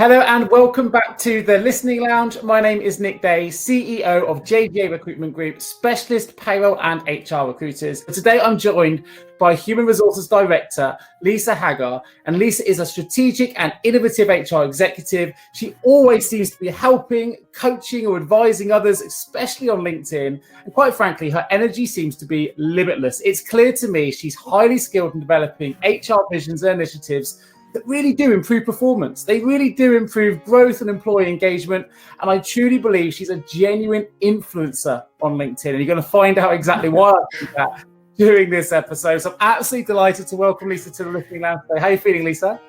Hello and welcome back to the Listening Lounge. My name is Nick Day, CEO of 𝐥𝐢𝐤 Recruitment Group, specialist payroll and HR recruiters. Today I'm joined by Human Resources Director, Lisa Haggar. And Lisa is a strategic and innovative HR executive. She always seems to be helping, coaching or advising others, especially on LinkedIn. And quite frankly, her energy seems to be limitless. It's clear to me she's highly skilled in developing HR visions and initiatives that really do improve performance. They really do improve growth and employee engagement. And I truly believe she's a genuine influencer on LinkedIn. And you're going to find out exactly why I think that during this episode. So I'm absolutely delighted to welcome Lisa to the Listening Lounge today. How are you feeling, Lisa?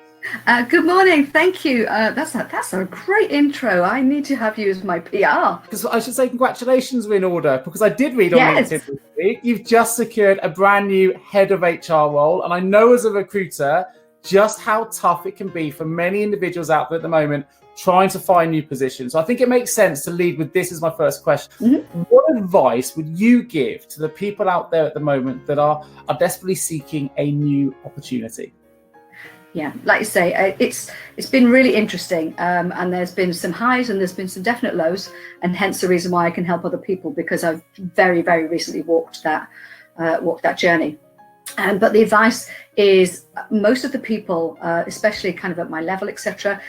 Good morning. Thank you. That's a great intro. I need to have you as my PR. Because I should say congratulations were in order, because I did read on LinkedIn this week, you've just secured a brand new head of HR role. And I know as a recruiter, just how tough it can be for many individuals out there at the moment trying to find new positions. So I think it makes sense to lead with this as my first question. Mm-hmm. What advice would you give to the people out there at the moment that are desperately seeking a new opportunity? Yeah, like you say, it's been really interesting, and there's been some highs and there's been some definite lows, and hence the reason why I can help other people, because I've very, very recently walked that journey. But the advice is most of the people, especially kind of at my level, etc.,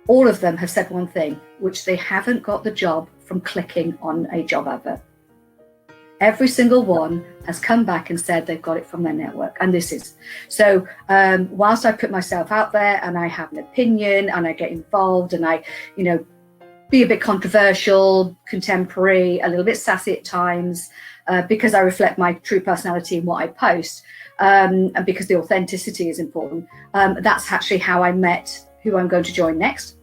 all of them have said one thing, which they haven't got the job from clicking on a job advert. Every single one has come back and said they've got it from their network. And this is. So whilst I put myself out there and I have an opinion and I get involved and I, be a bit controversial, contemporary, a little bit sassy at times, because I reflect my true personality in what I post, and because the authenticity is important. That's actually how I met who I'm going to join next.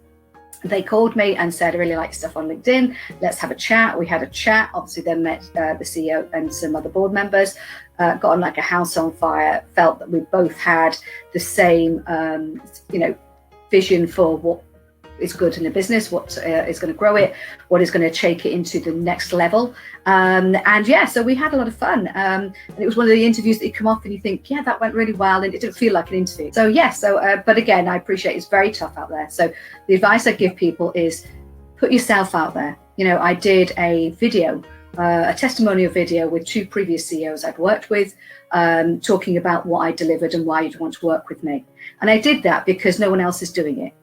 They called me and said, I really like stuff on LinkedIn. Let's have a chat. We had a chat, obviously then met the CEO and some other board members, got on like a house on fire, felt that we both had the same, vision for what is good in a business, what is going to grow it, what is going to take it into the next level. So we had a lot of fun. And it was one of the interviews that you come off and you think, yeah, that went really well. And it didn't feel like an interview. But again, I appreciate it's very tough out there. So the advice I give people is put yourself out there. I did a video, a testimonial video with two previous CEOs I'd worked with, talking about what I delivered and why you'd want to work with me. And I did that because no one else is doing it.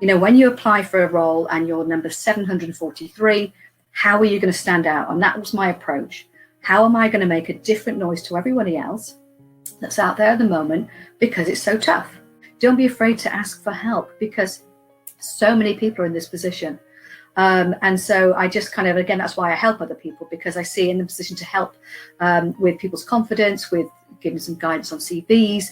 When you apply for a role and you're number 743, how are you going to stand out? And that was my approach. How am I going to make a different noise to everybody else that's out there at the moment, because it's so tough? Don't be afraid to ask for help, because so many people are in this position. And so I just kind of, again, that's why I help other people, because I see in the position to help with people's confidence, with giving some guidance on CVs,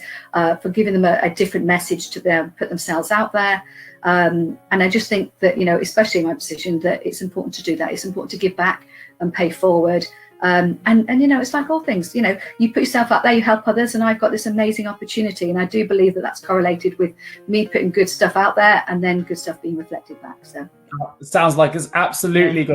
for giving them a different message to them, put themselves out there. And I just think that, especially in my position, that it's important to do that. It's important to give back and pay forward. And it's like all things, you put yourself out there, you help others, and I've got this amazing opportunity. And I do believe that that's correlated with me putting good stuff out there and then good stuff being reflected back. So it sounds like it's absolutely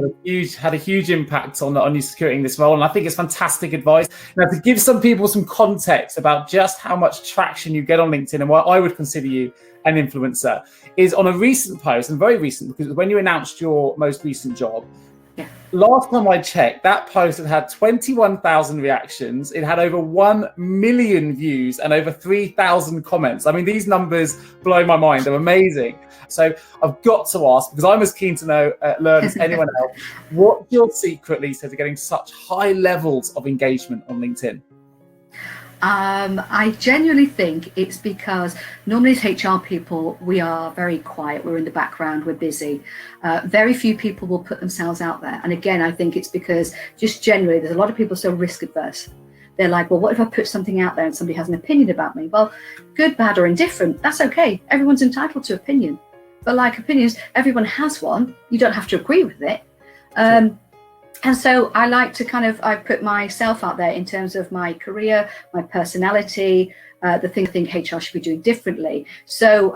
had a huge impact on you securing this role. And I think it's fantastic advice. Now, to give some people some context about just how much traction you get on LinkedIn and why I would consider you an influencer, is on a recent post, and very recent, because when you announced your most recent job, last time I checked, that post had 21,000 reactions. It had over 1 million views and over 3,000 comments. I mean, these numbers blow my mind. They're amazing. So I've got to ask, because I'm as keen to learn as anyone else, what's your secret, Lisa, to getting such high levels of engagement on LinkedIn? I genuinely think it's because normally as HR people, we are very quiet. We're in the background. We're busy. Very few people will put themselves out there. And again, I think it's because just generally, there's a lot of people so risk adverse. They're like, well, what if I put something out there and somebody has an opinion about me? Well, good, bad, or indifferent, that's okay. Everyone's entitled to opinion. But like opinions, everyone has one. You don't have to agree with it. And so I like to I put myself out there in terms of my career, my personality, the thing I think HR should be doing differently. So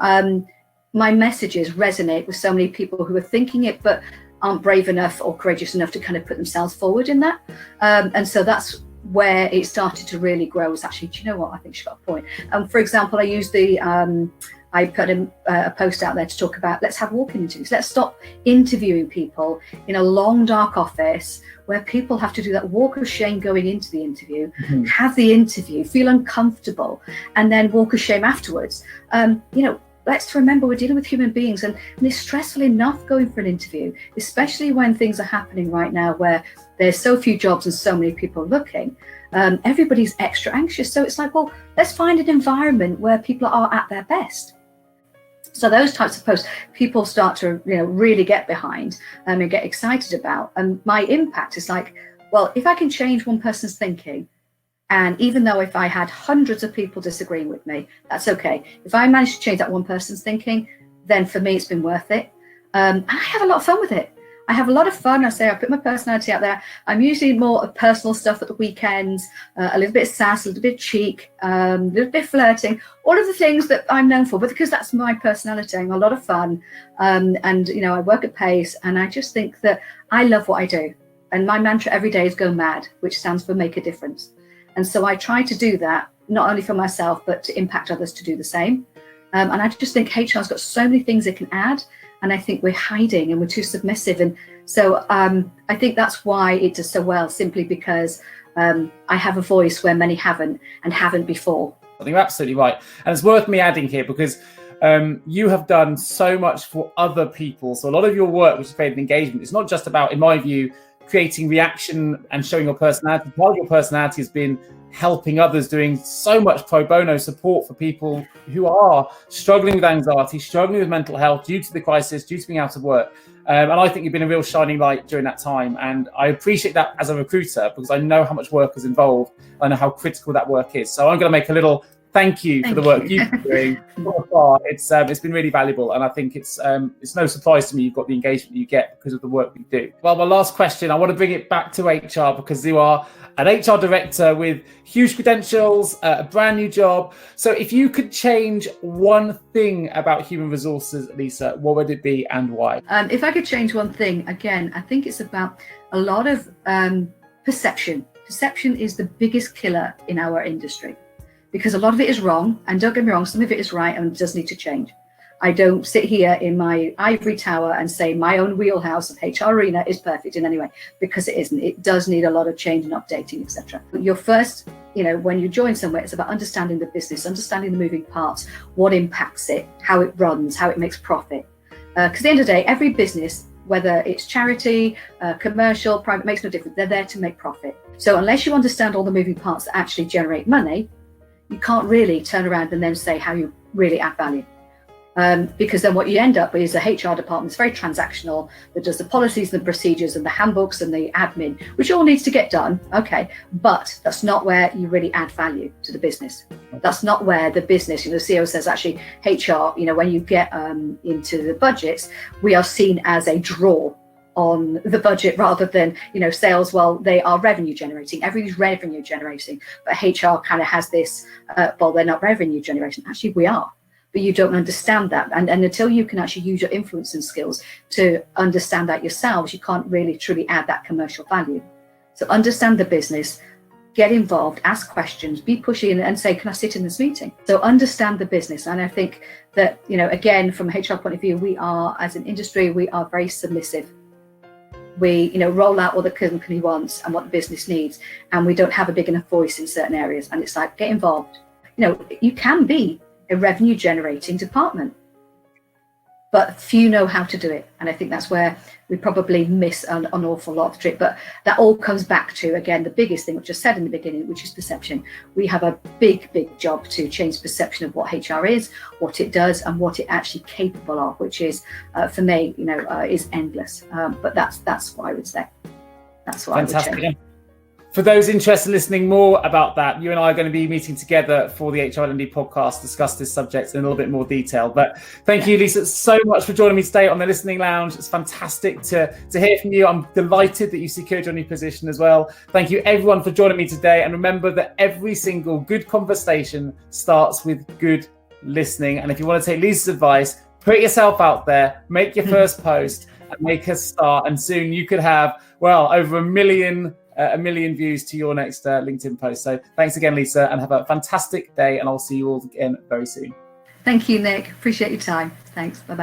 my messages resonate with so many people who are thinking it, but aren't brave enough or courageous enough to put themselves forward in that. And so that's where it started to really grow, was actually, do you know what, I think she's got a point. For example, I use the I put a post out there to talk about, let's have walk-in interviews. Let's stop interviewing people in a long, dark office where people have to do that walk of shame going into the interview, have the interview, feel uncomfortable, and then walk of shame afterwards. Let's remember we're dealing with human beings, and it's stressful enough going for an interview, especially when things are happening right now where there's so few jobs and so many people looking. Everybody's extra anxious. So it's like, well, let's find an environment where people are at their best. So those types of posts, people start to really get behind and get excited about. And my impact is like, well, if I can change one person's thinking, and even though if I had hundreds of people disagreeing with me, that's okay. If I managed to change that one person's thinking, then for me, it's been worth it. And I have a lot of fun with it. I have a lot of fun. I put my personality out there. I'm usually more of personal stuff at the weekends, a little bit of sass, a little bit of cheek, a little bit of flirting, all of the things that I'm known for, but because that's my personality, I'm a lot of fun. And I work at pace, and I just think that I love what I do. And my mantra every day is go mad, which stands for make a difference. And so I try to do that, not only for myself, but to impact others to do the same. And I just think HR's got so many things it can add. And I think we're hiding and we're too submissive. And so I think that's why it does so well, simply because I have a voice where many haven't and haven't before. I think you're absolutely right. And it's worth me adding here because you have done so much for other people. So a lot of your work, which is creating engagement, it's not just about, in my view, creating reaction and showing your personality. Part of your personality has been helping others, doing so much pro bono support for people who are struggling with anxiety, struggling with mental health due to the crisis, due to being out of work. And I think you've been a real shining light during that time. And I appreciate that as a recruiter because I know how much work is involved. I know how critical that work is. So I'm going to make a little thank you for the work you've been doing so far. It's been really valuable, and I think it's no surprise to me you've got the engagement you get because of the work we do. Well, my last question, I want to bring it back to HR because you are an HR director with huge credentials, a brand new job. So if you could change one thing about human resources, Lisa, what would it be and why? If I could change one thing, again, I think it's about a lot of perception. Perception is the biggest killer in our industry, because a lot of it is wrong, and don't get me wrong, some of it is right and does need to change. I don't sit here in my ivory tower and say my own wheelhouse of HR arena is perfect in any way, because it isn't. It does need a lot of change and updating, etc. Your first, when you join somewhere, it's about understanding the business, understanding the moving parts, what impacts it, how it runs, how it makes profit. Because at the end of the day, every business, whether it's charity, commercial, private, makes no difference. They're there to make profit. So unless you understand all the moving parts that actually generate money, you can't really turn around and then say how you really add value. Because then what you end up with is a HR department that's very transactional, that does the policies and the procedures and the handbooks and the admin, which all needs to get done, okay, but that's not where you really add value to the business. That's not where the business, the CEO says actually HR, when you get into the budgets, we are seen as a draw on the budget rather than sales. Well, they are revenue generating, everybody's revenue generating, but HR kind of has this well, they're not revenue generating. Actually we are, but you don't understand that, and until you can actually use your influence and skills to understand that yourselves, you can't really truly add that commercial value. So understand the business, get involved, ask questions, be pushy, and say, can I sit in this meeting? So understand the business. And I think that again, from a HR point of view, we are, as an industry, we are very submissive. We roll out what the company wants and what the business needs, and we don't have a big enough voice in certain areas. And it's like, get involved. You can be a revenue generating department, but few know how to do it. And I think that's where we probably miss an awful lot of the trick. But that all comes back to, again, the biggest thing which I said in the beginning, which is perception. We have a big job to change perception of what HR is, what it does, and what it actually capable of, which is, for me, is endless. But that's what I would say. That's what Fantastic. I would change. For those interested in listening more about that, you and I are going to be meeting together for the HR and podcast, discuss this subject in a little bit more detail. But thank you, Lisa, so much for joining me today on the Listening Lounge. It's fantastic to hear from you. I'm delighted that you secured your new position as well. Thank you, everyone, for joining me today. And remember that every single good conversation starts with good listening. And if you want to take Lisa's advice, put yourself out there, make your first post, and make a start. And soon you could have, over a million views to your next LinkedIn post. So thanks again, Lisa, and have a fantastic day, and I'll see you all again very soon. Thank you, Nick. Appreciate your time. Thanks. Bye-bye.